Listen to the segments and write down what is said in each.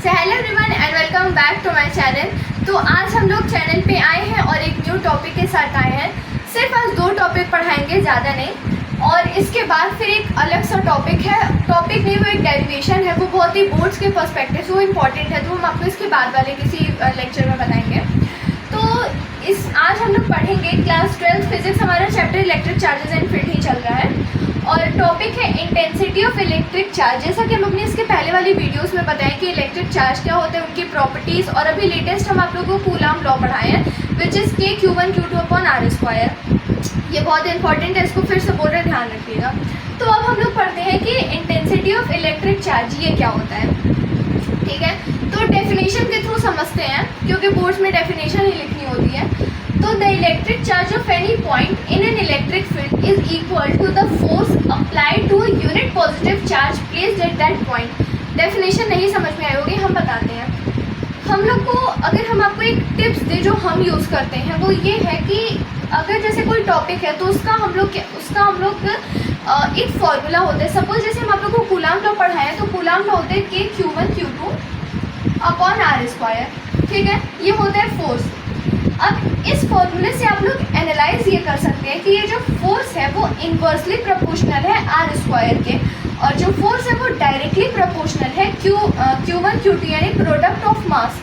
Hello everyone and welcome back to my channel. तो आज हम लोग चैनल पे आए हैं और एक न्यू टॉपिक के साथ आए हैं। सिर्फ आज 2 टॉपिक पढ़ाएंगे, ज़्यादा नहीं। और इसके बाद फिर एक अलग सा टॉपिक है, टॉपिक नहीं वो एक डेरिवेशन है, वो बहुत ही बोर्ड्स के पर्सपेक्टिव से वो इम्पॉर्टेंट है, तो हम आपको इसके बाद वाले किसी लेक्चर में बताएंगे। तो आज हम लोग पढ़ेंगे क्लास 12 फिजिक्स, हमारा chapter electric charges and field ही चल रहा है और टॉपिक है इंटेंसिटी ऑफ इलेक्ट्रिक चार्ज। जैसा कि हम अपने इसके पहले वाली वीडियोस में बताएं कि इलेक्ट्रिक चार्ज क्या होता है, उनकी प्रॉपर्टीज़, और अभी लेटेस्ट हम आप लोगों को कूलाम लॉ पढ़ाए हैं विच इज़ K(Q1Q2)/r²। ये बहुत इंपॉर्टेंट है, इसको फिर से बोल रहे, ध्यान रखिएगा। तो अब हम लोग पढ़ते हैं कि इंटेंसिटी ऑफ इलेक्ट्रिक चार्ज ये क्या होता है, ठीक है। तो डेफिनेशन के थ्रू समझते हैं क्योंकि बोर्ड्स में डेफिनेशन ही लिखनी होती है। तो the electric charge of any point in an electric field is equal to the force applied to a unit positive charge placed at that point. Definition नहीं समझ में आई होगी, हम बताते हैं। हम लोग को अगर हम आपको एक टिप्स दे जो हम यूज़ करते हैं वो ये है कि अगर जैसे कोई टॉपिक है तो उसका हम लोग एक फॉर्मूला होता है। सपोज जैसे हम आप लोग को कूलाम लॉ पढ़ाए हैं तो कूलाम लॉ होता है K(Q1Q2)/r², ठीक है। ये होता है फोर्स। अब इस फॉर्मूले से आप लोग एनालाइज ये कर सकते हैं कि ये जो फोर्स है वो इन्वर्सली प्रोपोर्शनल है r² के, और जो फोर्स है वो डायरेक्टली प्रोपोर्शनल है Q1Q2 यानी प्रोडक्ट ऑफ मास।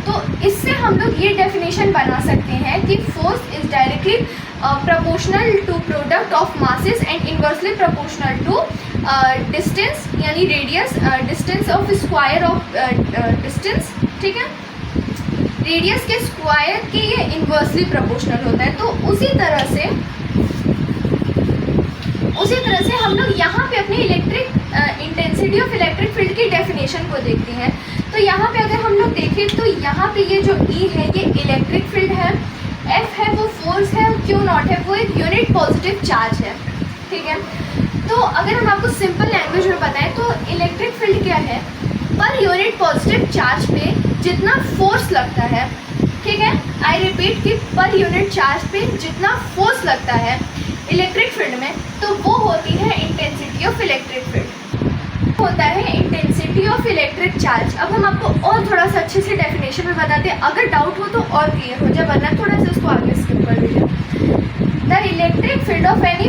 तो इससे हम लोग ये डेफिनेशन बना सकते हैं कि force is directly proportional to product of masses and inversely proportional to distance यानी radius, distance of square of distance, ठीक है। रेडियस के स्क्वायर के ये इन्वर्सली प्रोपोर्शनल होता है। तो उसी तरह से हम लोग यहाँ पे अपनी electric intensity of electric field की डेफिनेशन को देखते हैं। तो यहाँ पे अगर हम लोग देखें तो यहाँ पे ये जो E है ये इलेक्ट्रिक फील्ड है, F है वो फोर्स है, Q0 है वो एक यूनिट पॉजिटिव चार्ज है, ठीक है। तो अगर हम आपको सिंपल लैंग्वेज में बताएं तो इलेक्ट्रिक फील्ड क्या है, पर यूनिट पॉजिटिव चार्ज पे जितना फोर्स लगता है, ठीक है, आई रिपीट कि पर यूनिट चार्ज पे जितना फोर्स लगता है इलेक्ट्रिक फील्ड में, तो वो होती है इंटेंसिटी ऑफ इलेक्ट्रिक फील्ड, होता है इंटेंसिटी ऑफ इलेक्ट्रिक चार्ज। अब हम आपको और थोड़ा सा अच्छे से डेफिनेशन में बताते हैं, अगर डाउट हो तो और क्लियर हो जाए, वरना थोड़ा सा उसको आगे स्किप कर दीजिए। The electric field of at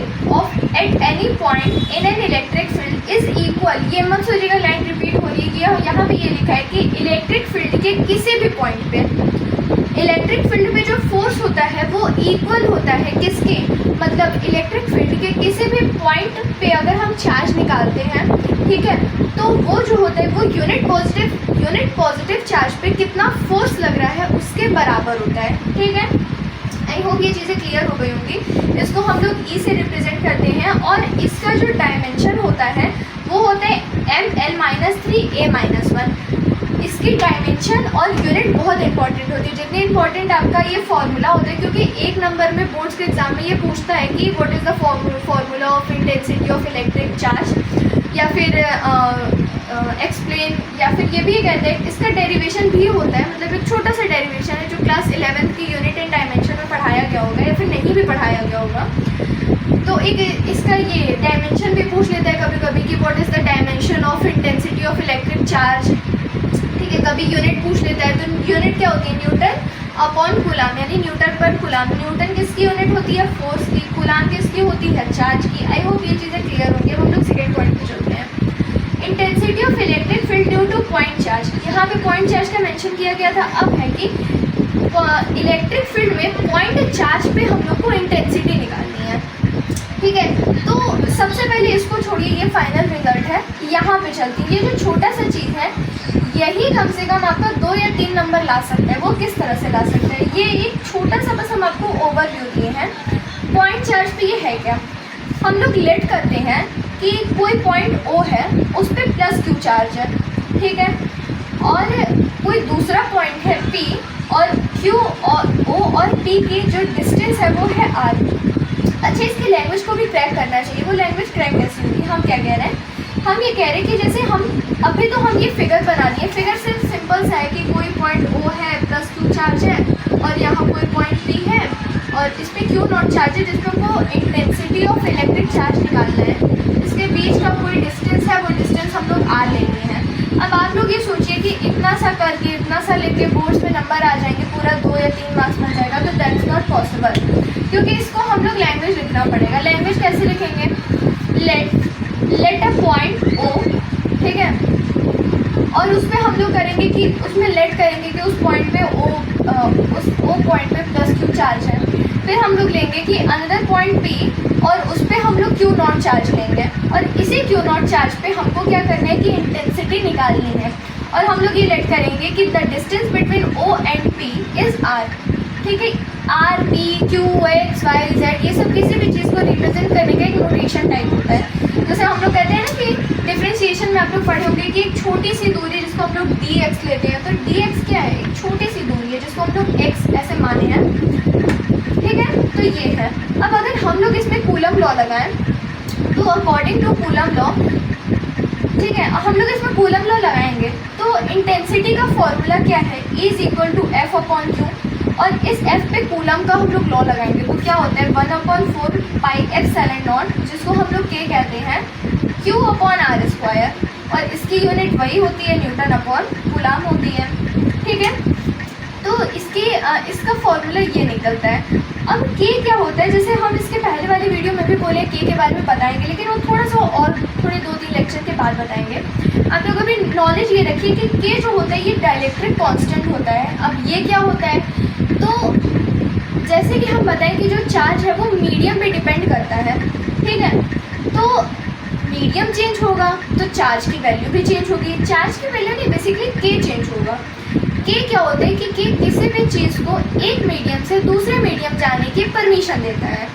any point in an electric field is equal, ये मत सोचिएगा लाइन रिपीट हो रही है, यहाँ पे ये लिखा है कि इलेक्ट्रिक फील्ड के किसी भी पॉइंट पे इलेक्ट्रिक फील्ड में जो फोर्स होता है वो इक्वल होता है किसके, मतलब इलेक्ट्रिक फील्ड के किसी भी पॉइंट पे अगर हम चार्ज निकालते हैं, ठीक है, तो वो जो होता है वो यूनिट पॉजिटिव चार्ज पे कितना फोर्स लग रहा है उसके बराबर होता है, ठीक है। आई होप ये चीज़ें क्लियर हो गई होंगी। इसको हम लोग E से रिप्रेजेंट करते हैं और इसका जो डायमेंशन होता है वो होता है ml-3a-1। इसकी डायमेंशन और यूनिट बहुत इंपॉर्टेंट होती है, जितनी इंपॉर्टेंट आपका ये फॉर्मूला होता है, क्योंकि एक नंबर में बोर्ड्स के एग्जाम में ये पूछता है कि what is the formula of intensity of electric charge, या फिर एक्सप्लेन, या फिर ये भी कहते हैं इसका डेरिवेशन भी होता है, मतलब एक छोटा सा डेरिवेशन है जो क्लास 11th की यूनिट एंड डायमेंशन में पढ़ाया गया होगा या फिर नहीं भी पढ़ाया गया होगा। तो एक इसका ये डायमेंशन भी पूछ लेता है कभी कभी कि what is the dimension of intensity of electric charge, ठीक है। कभी यूनिट पूछ लेता है, तो यूनिट क्या होती है, न्यूटन अपॉन कूलाम, यानी न्यूटन पर कूलाम। न्यूटन किसकी यूनिट होती है, फोर्स की, कूलाम किसकी होती है, चार्ज की। आई होप ये चीज़ें क्लियर होंगी। अब हम लोग सेकेंड पॉइंट पे चलते हैं, intensity of electric field due two point charge. यहाँ पे पॉइंट चार्ज का मेंशन किया गया था। अब है कि इलेक्ट्रिक फील्ड में पॉइंट चार्ज पे हम लोग को इंटेंसिटी निकालनी है, ठीक है। तो सबसे पहले इसको छोड़िए, ये फाइनल रिजल्ट है, यहाँ पे चलती है। ये जो छोटा सा चीज़ है यही कम से कम आपका 2 या 3 नंबर ला सकता है। वो किस तरह से ला सकता है, ये एक छोटा सा बस हम आपको ओवरव्यू दिए हैं। पॉइंट चार्ज पे ये है क्या, हम लोग लेट करते हैं कि कोई पॉइंट O है उस पर +Q चार्ज है, ठीक है, और कोई दूसरा पॉइंट है P और Q और O और P की जो डिस्टेंस है वो है R। अच्छा, इसकी लैंग्वेज को भी क्रैक करना चाहिए। वो लैंग्वेज क्रैक कैसे होगी, हम क्या कह रहे हैं, हम ये कह रहे हैं कि जैसे हम अभी तो हम ये फिगर बना दिए, फिगर सिर्फ सिंपल सा है कि कोई पॉइंट O है +Q चार्ज है और यहाँ कोई पॉइंट P है और इस पर Q0 चार्ज है जिसको हमको इंटेंसिटी ऑफ इलेक्ट्रिक चार्ज निकालना है। इसके बीच का कोई डिस्टेंस है, वो डिस्टेंस हम लोग R लेंगे हैं। अब आप लोग ये सोचिए कि इतना इतना सा करके इतना सा लेके बोर्ड्स में नंबर आ जाएंगे, पूरा 2 या 3 मार्क्स बन जाएगा, तो दैट इज़ नॉट पॉसिबल, क्योंकि इसको हम लोग लैंग्वेज लिखना पड़ेगा। लैंग्वेज कैसे लिखेंगे? लेट अ पॉइंट ओ, ठीक है, और उसमें हम लोग करेंगे कि उसमें लेट करेंगे कि उस पॉइंट पे उस ओ पॉइंट पे प्लस क्यू चार्ज है। फिर हम लोग लेंगे कि अनदर पॉइंट बी और उस पर हम लोग क्यू नॉट चार्ज लेंगे, और इसी क्यू नॉट चार्ज पे हमको क्या करना है कि इंटेंसिटी निकालनी है, और हम लोग ये लेट करेंगे कि the distance between O and P is R, ठीक है। R, P, Q, X, Y, Z, ये सब किसी भी चीज़ को रिप्रेजेंट करने का एक नोटेशन टाइप होता है। जैसे हम लोग कहते हैं ना कि डिफ्रेंशिएशन में आप लोग पढ़े होंगे कि एक छोटी सी दूरी जिसको हम लोग डी एक्स लेते हैं, तो डी एक्स क्या है? एक छोटी सी दूरी है जिसको हम लोग एक्स ऐसे माने हैं, ठीक है। तो ये है। अब अगर हम लोग इसमें कूलम लॉ लगाएं, तो अकॉर्डिंग टू कूलम लॉ, ठीक है, हम लोग इसमें कूलम लॉ लगाएंगे तो इंटेंसिटी का फॉर्मूला क्या है? E is equal to F upon Q, और इस F पे कूलम का हम लोग लॉ लगाएंगे तो क्या होता है? 1/4 पाई एप्सिलॉन नॉट, जिसको हम लोग K कहते हैं, Q अपॉन आर स्क्वायर, और इसकी यूनिट वही होती है न्यूटन अपॉन कूलम होती है, ठीक है। तो इसका फॉर्मूला ये निकलता है। अब K क्या होता है? जैसे हम इसके पहले वाली वीडियो में भी बोले K के बारे में बताएंगे, लेकिन वो थोड़ा सा और थोड़े 2-3 लेक्चर के बाद बताएंगे। आप लोग अभी नॉलेज ये रखिए कि K जो होता है ये डाइलेक्ट्रिक कांस्टेंट होता है। अब ये क्या होता है? तो जैसे कि हम बताएं कि जो चार्ज है वो मीडियम पे डिपेंड करता है, ठीक है। तो मीडियम चेंज होगा तो चार्ज की वैल्यू भी चेंज होगी। चार्ज की वैल्यू नहीं, बेसिकली K चेंज होगा। K क्या होता है कि K किसी भी चीज़ को एक मीडियम से दूसरे मीडियम जाने की परमिशन देता है,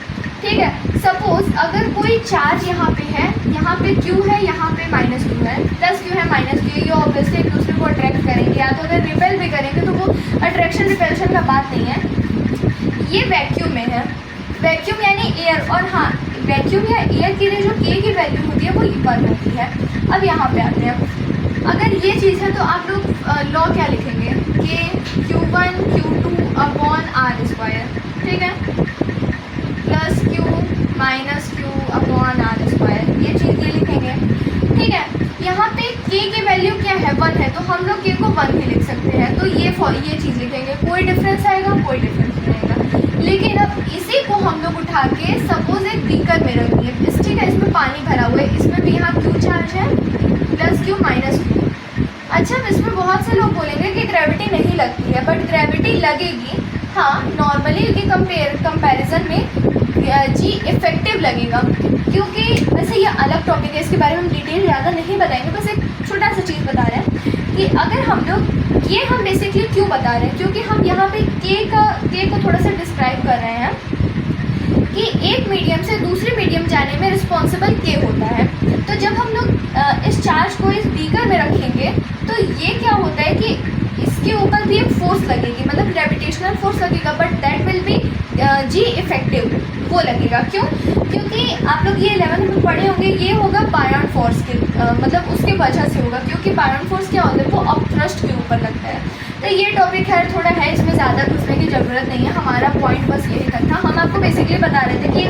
ठीक है। सपोज अगर कोई चार्ज यहाँ पे है, यहाँ पे Q है, यहाँ पे माइनस Q है, प्लस Q है, माइनस Q, ये ऑब्वियसली एक दूसरे को अट्रैक्ट करेंगे, या तो अगर रिपेल भी करेंगे तो वो अट्रैक्शन रिपेल्शन का बात नहीं है। ये वैक्यूम में है, वैक्यूम यानी एयर, और हाँ, वैक्यूम या एयर के लिए जो K की वैल्यू होती है वो 1 होती है। अब यहाँ पे आते हैं, अगर ये चीज़ है तो आप लोग लॉ क्या लिखेंगे? K Q1 Q2 upon R square, ठीक है, plus Q minus Q upon R square, ये चीज़ ये लिखेंगे, ठीक है। यहाँ पे K की वैल्यू क्या है? 1 है, तो हम लोग K को 1 ही लिख सकते हैं, तो ये चीज़ लिखेंगे। कोई डिफरेंस आएगा? कोई डिफरेंस नहीं आएगा। लेकिन अब इसी को हम लोग उठा के सपोज एक बीकर में रख दिए, ठीक है, इसमें पानी भरा हुआ है, इसमें भी यहाँ Q चार्ज है, प्लस Q माइनस Q। अच्छा, इसमें बहुत से लोग बोलेंगे कि ग्रेविटी नहीं लगती है, बट ग्रेविटी लगेगी, हाँ, नॉर्मली के कंपैरिजन में जी इफेक्टिव लगेगा, क्योंकि वैसे ये अलग टॉपिक है, इसके बारे में हम डिटेल ज़्यादा नहीं बताएंगे, बस एक छोटा सा चीज़ बता रहे हैं कि अगर हम लोग ये हम बेसिकली क्यों बता रहे हैं, क्योंकि हम यहाँ पे K को थोड़ा सा डिस्क्राइब कर रहे हैं कि एक मीडियम से दूसरे मीडियम जाने में रिस्पॉन्सिबल K होता है। तो जब हम लोग इस चार्ज को इस बीकर में रखेंगे तो ये क्या होता है कि इसके ऊपर भी एक फोर्स लगेगी, मतलब ग्रेविटेशनल फोर्स लगेगा, but that will be G effective, वो लगेगा। क्यों? क्योंकि आप लोग ये 11th में पढ़े होंगे, ये होगा बायोन फोर्स के मतलब उसके वजह से होगा, क्योंकि बायोन फोर्स क्या होता है? वो अपथ्रस्ट के ऊपर लगता है। तो ये टॉपिक खैर थोड़ा है, इसमें ज़्यादा घुसने की ज़रूरत नहीं है, हमारा पॉइंट बस यही तक था। हम आपको बेसिकली बता रहे थे कि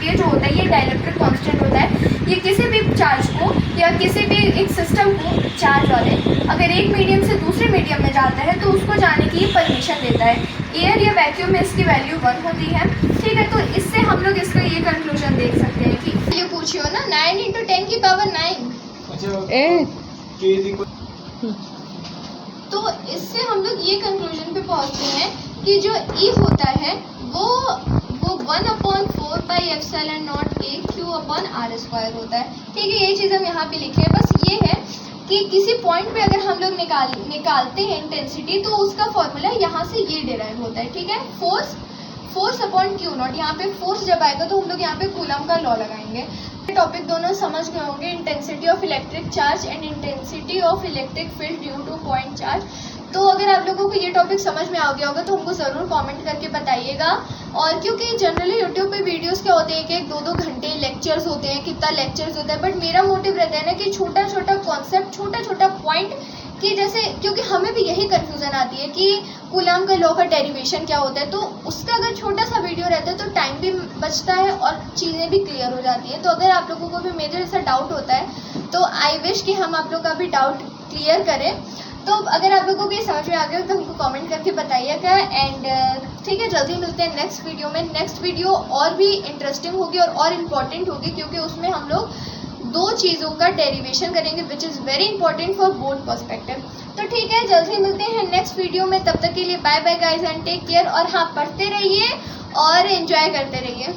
ये जो होता है ये डाइलेक्ट्रिक कांस्टेंट होता है, ये किसी भी चार्ज को या किसी भी एक सिस्टम को, चार्ज वाले अगर एक मीडियम से दूसरे मीडियम में जाता है तो उसको जाने की परमिशन देता है। एयर या वैक्यूम में इसकी वैल्यू 1 होती है, ठीक है। तो इससे हम लोग इसका ये कंक्लूजन देख सकते हैं कि ये पूछियो ना 9 × 10 की पावर 9। तो इससे हम लोग ये कंक्लूजन पे पहुंचते हैं कि जो E होता है वो 1/4 pi epsilon naught K Q upon R square होता है, ठीक है। ये चीज़ हम यहाँ पे लिखे हैं। बस ये है कि किसी पॉइंट पे अगर हम लोग निकालते हैं इंटेंसिटी, तो उसका फॉर्मूला यहाँ से ये डिराइव होता है, ठीक है। फोर्स अपॉन Q नॉट, यहाँ पे फोर्स जब आएगा तो हम लोग यहाँ पे कूलम का लॉ लगाएंगे। टॉपिक दोनों समझ गए होंगे, intensity of electric charge and intensity of electric field due two point charge. तो अगर आप लोगों को ये टॉपिक समझ में आ गया होगा तो हमको ज़रूर कमेंट करके बताइएगा। और क्योंकि जनरली यूट्यूब पे वीडियोस क्या होते हैं कि 1-2 घंटे लेक्चर्स होते हैं, कितना लेक्चर्स होता है, बट मेरा मोटिव रहता है ना कि छोटा छोटा कॉन्सेप्ट, छोटा छोटा पॉइंट, कि जैसे क्योंकि हमें भी यही कन्फ्यूज़न आती है कि कूलम का लॉ का डेरिवेशन क्या होता है, तो उसका अगर छोटा सा वीडियो रहता है तो टाइम भी बचता है और चीज़ें भी क्लियर हो जाती हैं। तो अगर आप लोगों को भी मेरे जैसा डाउट होता है तो आई विश कि हम आप लोग का भी डाउट क्लियर करें। तो अगर आप लोगों को ये समझ में आ गया तो हमको कमेंट करके बताइएगा। एंड ठीक है, जल्दी मिलते हैं नेक्स्ट वीडियो में। नेक्स्ट वीडियो और भी इंटरेस्टिंग होगी और इम्पॉर्टेंट होगी, क्योंकि उसमें हम लोग 2 चीज़ों का डेरिवेशन करेंगे which is very important for both perspective. तो ठीक है, जल्दी मिलते हैं नेक्स्ट वीडियो में। तब तक के लिए bye bye guys and take care. और हाँ, पढ़ते रहिए और एंजॉय करते रहिए।